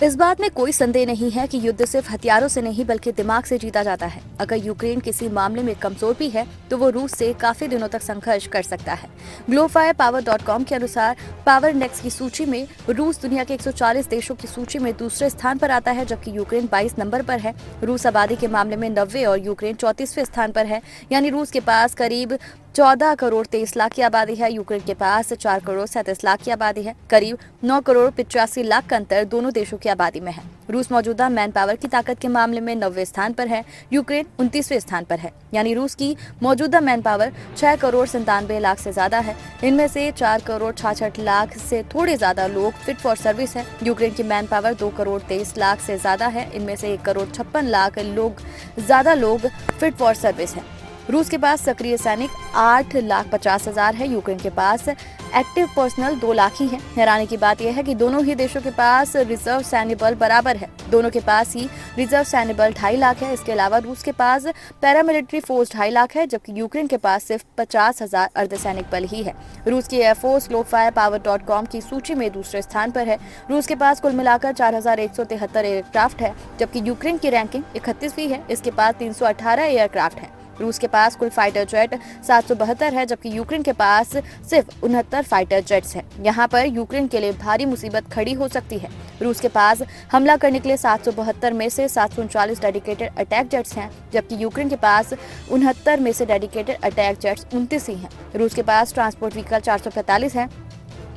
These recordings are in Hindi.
इस बात में कोई संदेह नहीं है कि युद्ध सिर्फ हथियारों से नहीं बल्कि दिमाग से जीता जाता है। अगर यूक्रेन किसी मामले में कमजोर भी है तो वो रूस से काफी दिनों तक संघर्ष कर सकता है। glofirepower.com के अनुसार पावर नेक्स्ट की सूची में रूस दुनिया के 140 देशों की सूची में दूसरे स्थान पर आता है, जबकि यूक्रेन 22 नंबर पर है। रूस आबादी के मामले में 90 और यूक्रेन 34वें स्थान पर है। यानी रूस के पास करीब 14 करोड़ 23 लाख की आबादी है, यूक्रेन के पास 4 करोड़ 37 लाख की आबादी है। करीब 9 करोड़ 85 लाख का अंतर दोनों देशों की आबादी में है। रूस मौजूदा मैन पावर की ताकत के मामले में 90वें स्थान पर है, यूक्रेन 29वें स्थान पर है। यानी रूस की मौजूदा मैन पावर 6 करोड़ 97 लाख से ज्यादा है। इनमें से 4 करोड़ 66 लाख से थोड़े ज्यादा लोग फिट फॉर सर्विस है। यूक्रेन की मैन पावर 2 करोड़ 23 लाख से ज्यादा है। इनमें से 1 करोड़ 56 लाख लोग फिट फॉर सर्विस है। रूस के पास सक्रिय सैनिक 8,50,000 है। यूक्रेन के पास एक्टिव पर्सनल 2 लाख ही है। हैरानी की बात यह है कि दोनों ही देशों के पास रिजर्व सैन्य बल बराबर है। दोनों के पास ही रिजर्व सैन्य बल 2.5 लाख है। इसके अलावा रूस के पास पैरामिलिट्री फोर्स 2.5 लाख है, जबकि यूक्रेन के पास सिर्फ 50,000 अर्धसैनिक बल ही है। रूस की एयरफोर्स glofirepower.com की सूची में दूसरे स्थान पर है। रूस के पास कुल मिलाकर 4,173 एयरक्राफ्ट है, जबकि यूक्रेन की रैंकिंग 31वीं है। इसके पास 318 एयरक्राफ्ट है। रूस के पास कुल फाइटर जेट 772 है, जबकि यूक्रेन के पास सिर्फ 69 फाइटर जेट्स हैं। यहाँ पर यूक्रेन के लिए भारी मुसीबत खड़ी हो सकती है। रूस के पास हमला करने के लिए 772 में से 739 डेडिकेटेड अटैक जेट्स हैं, जबकि यूक्रेन के पास 69 में से डेडिकेटेड अटैक जेट्स 29 ही हैं। रूस के पास ट्रांसपोर्ट व्हीकल 445 है,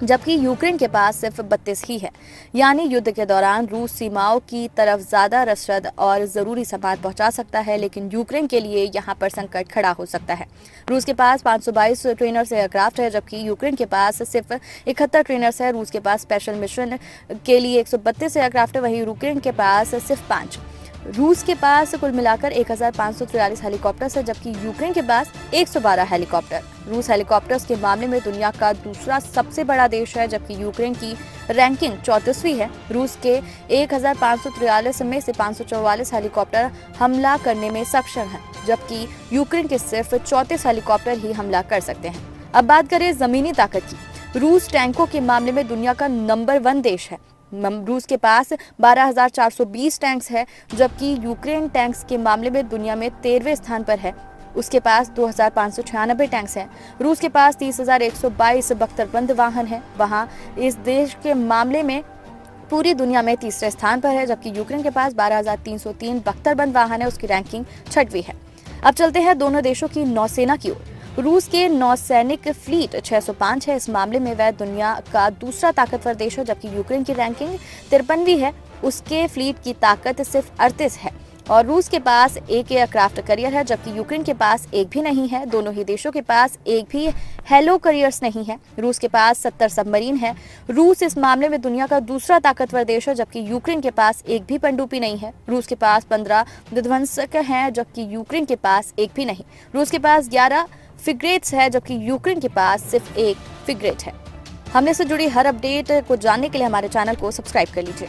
जबकि यूक्रेन के पास सिर्फ 32 ही है। यानी युद्ध के दौरान रूस सीमाओं की तरफ ज्यादा रसद और जरूरी सामान पहुंचा सकता है, लेकिन यूक्रेन के लिए यहां पर संकट खड़ा हो सकता है। रूस के पास 522 ट्रेनर्स एयरक्राफ्ट है, जबकि यूक्रेन के पास सिर्फ 71 ट्रेनर्स है। रूस के पास स्पेशल मिशन के लिए 132 एयरक्राफ्ट है, वहीं यूक्रेन के पास सिर्फ 5। रूस के पास कुल मिलाकर 1,543 हेलीकॉप्टर्स है, जबकि यूक्रेन के पास 112 हेलीकॉप्टर। रूस हेलीकॉप्टर्स के मामले में दुनिया का दूसरा सबसे बड़ा देश है, जबकि यूक्रेन की रैंकिंग 34वीं है। रूस के 1,543 में से 544 हेलीकॉप्टर हमला करने में सक्षम हैं, जबकि यूक्रेन के सिर्फ 34 हेलीकॉप्टर ही हमला कर सकते हैं। अब बात करें जमीनी ताकत की। रूस टैंकों के मामले में दुनिया का नंबर 1 देश है। रूस के पास 12,420 टैंक्स है, जबकि यूक्रेन टैंक्स के मामले में दुनिया में 13वें स्थान पर है। उसके पास 2,596 टैंक्स हैं। रूस के पास 30,122 बख्तरबंद वाहन हैं। वहाँ इस देश के मामले में पूरी दुनिया में तीसरे स्थान पर है, जबकि यूक्रेन के पास 12,303 बख्तरबंद वाहन है। उसकी रैंकिंग 6वीं है। अब चलते हैं दोनों देशों की नौसेना की ओर। रूस के नौसैनिक फ्लीट 605 है। इस मामले में वह दुनिया का दूसरा ताकतवर देश है, जबकि यूक्रेन की रैंकिंग 53वीं है। उसके फ्लीट की ताकत सिर्फ 38 है। और रूस के पास एक एयरक्राफ्ट करियर है, जबकि यूक्रेन के पास एक भी नहीं है। दोनों ही देशों के पास एक भी हेलो करियर्स नहीं है। रूस के पास 70 सबमरीन है। रूस इस मामले में दुनिया का दूसरा ताकतवर देश है, जबकि यूक्रेन के पास एक भी पनडुब्बी नहीं है। रूस के पास 15 विध्वंसक हैं, जबकि यूक्रेन के पास एक भी नहीं। रूस के पास 11 फ्रिगेट्स है, जबकि यूक्रेन के पास सिर्फ एक फ्रिगेट है। हमने से जुड़ी हर अपडेट को जानने के लिए हमारे चैनल को सब्सक्राइब कर लीजिए।